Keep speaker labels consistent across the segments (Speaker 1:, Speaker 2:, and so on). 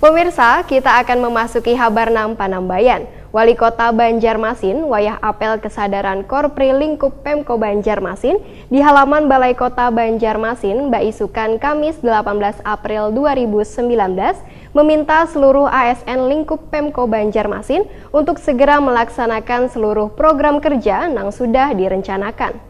Speaker 1: Pemirsa, kita akan memasuki Habarnam Panambayan. Wali Kota Banjarmasin wayah apel kesadaran Korpri lingkup Pemko Banjarmasin di halaman Balai Kota Banjarmasin, Baisukan Kamis 18 April 2019 meminta seluruh ASN lingkup Pemko Banjarmasin untuk segera melaksanakan seluruh program kerja yang sudah direncanakan.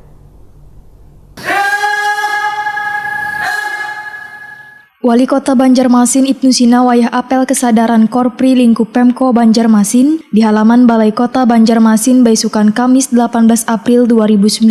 Speaker 2: Wali Kota Banjarmasin Ibnu Sina wayah apel kesadaran Korpri lingkup Pemko Banjarmasin di halaman Balai Kota Banjarmasin Baisukan Kamis 18 April 2019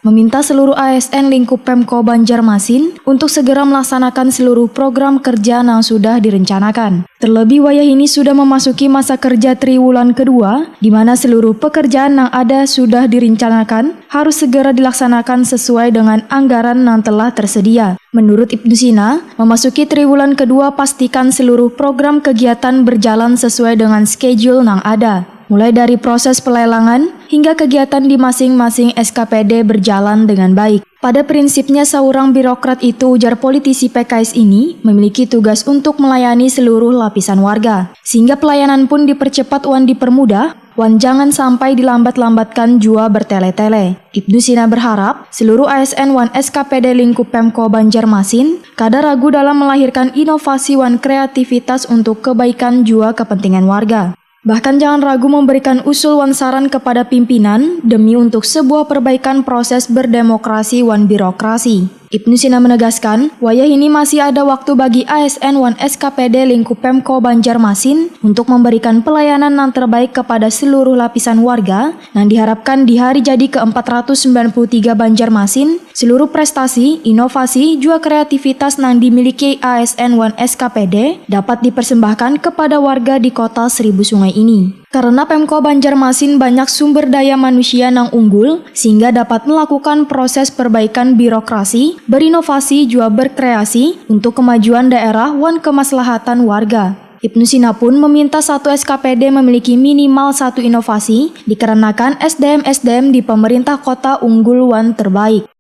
Speaker 2: meminta seluruh ASN lingkup Pemko Banjarmasin untuk segera melaksanakan seluruh program kerja yang sudah direncanakan. Terlebih wayah ini sudah memasuki masa kerja triwulan kedua di mana seluruh pekerjaan yang ada sudah direncanakan harus segera dilaksanakan sesuai dengan anggaran yang telah tersedia. Menurut Ibnu Sina, memasuki triwulan kedua pastikan seluruh program kegiatan berjalan sesuai dengan schedule yang ada. Mulai dari proses pelelangan hingga kegiatan di masing-masing SKPD berjalan dengan baik. Pada prinsipnya seorang birokrat itu, ujar politisi PKS ini, memiliki tugas untuk melayani seluruh lapisan warga. Sehingga pelayanan pun dipercepat wan dipermudah, wan jangan sampai dilambat-lambatkan jua bertele-tele. Ibnu Sina berharap seluruh ASN wan SKPD lingkup Pemko Banjarmasin kada ragu dalam melahirkan inovasi wan kreativitas untuk kebaikan jua kepentingan warga. Bahkan jangan ragu memberikan usul wan saran kepada pimpinan demi untuk sebuah perbaikan proses berdemokrasi wan birokrasi. Ibnu Sina menegaskan, wayah ini masih ada waktu bagi ASN wan SKPD lingkup Pemko Banjarmasin untuk memberikan pelayanan yang terbaik kepada seluruh lapisan warga yang diharapkan di hari jadi ke-493 Banjarmasin, seluruh prestasi, inovasi, juga kreativitas yang dimiliki ASN wan SKPD dapat dipersembahkan kepada warga di kota Seribu Sungai ini. Karena Pemko Banjarmasin banyak sumber daya manusia yang unggul, sehingga dapat melakukan proses perbaikan birokrasi, berinovasi juga berkreasi untuk kemajuan daerah wan kemaslahatan warga. Ibnu Sina pun meminta satu SKPD memiliki minimal satu inovasi, dikarenakan SDM-SDM di pemerintah kota unggul wan terbaik.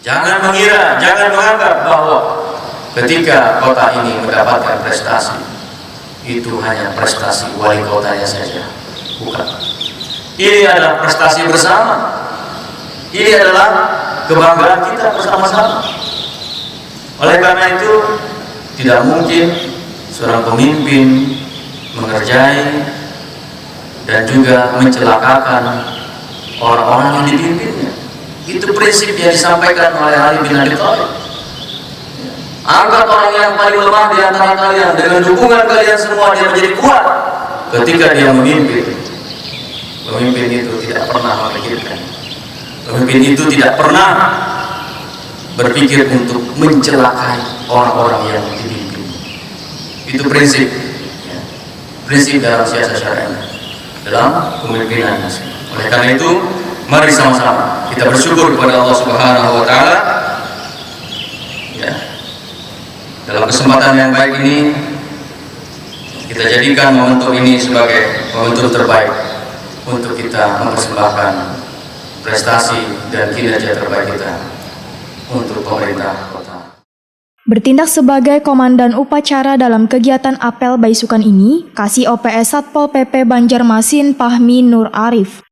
Speaker 3: Jangan mengira, jangan menganggap bahwa ketika kota ini mendapatkan prestasi, itu hanya prestasi wali kotanya saja. Bukan. Ini adalah prestasi bersama. Ini adalah kebanggaan kita bersama-sama. Oleh karena itu, tidak mungkin seorang pemimpin mengerjai dan juga mencelakakan orang-orang yang dipimpinnya. Itu prinsip yang disampaikan oleh Ali bin Abi Thalib. Angkat orang yang paling lemah di antara kalian, dengan dukungan kalian semua dia menjadi kuat ketika dia memimpin. Pemimpin itu tidak pernah memikirkan. Pemimpin itu tidak pernah berpikir untuk mencelakai orang-orang yang dipimpin. Itu prinsip, prinsip dalam siasat syariah, dalam kepemimpinan. Oleh karena itu, mari sama-sama kita bersyukur kepada Allah Subhanahu Wa Taala. Dalam kesempatan yang baik ini, kita jadikan momentum ini sebagai momentum terbaik untuk kita mempersembahkan prestasi dan kinerja terbaik kita untuk pemerintah kota.
Speaker 2: Bertindak sebagai komandan upacara dalam kegiatan apel Baisukan ini, Kasih OPS Satpol PP Banjarmasin Fahmi Nur Arif.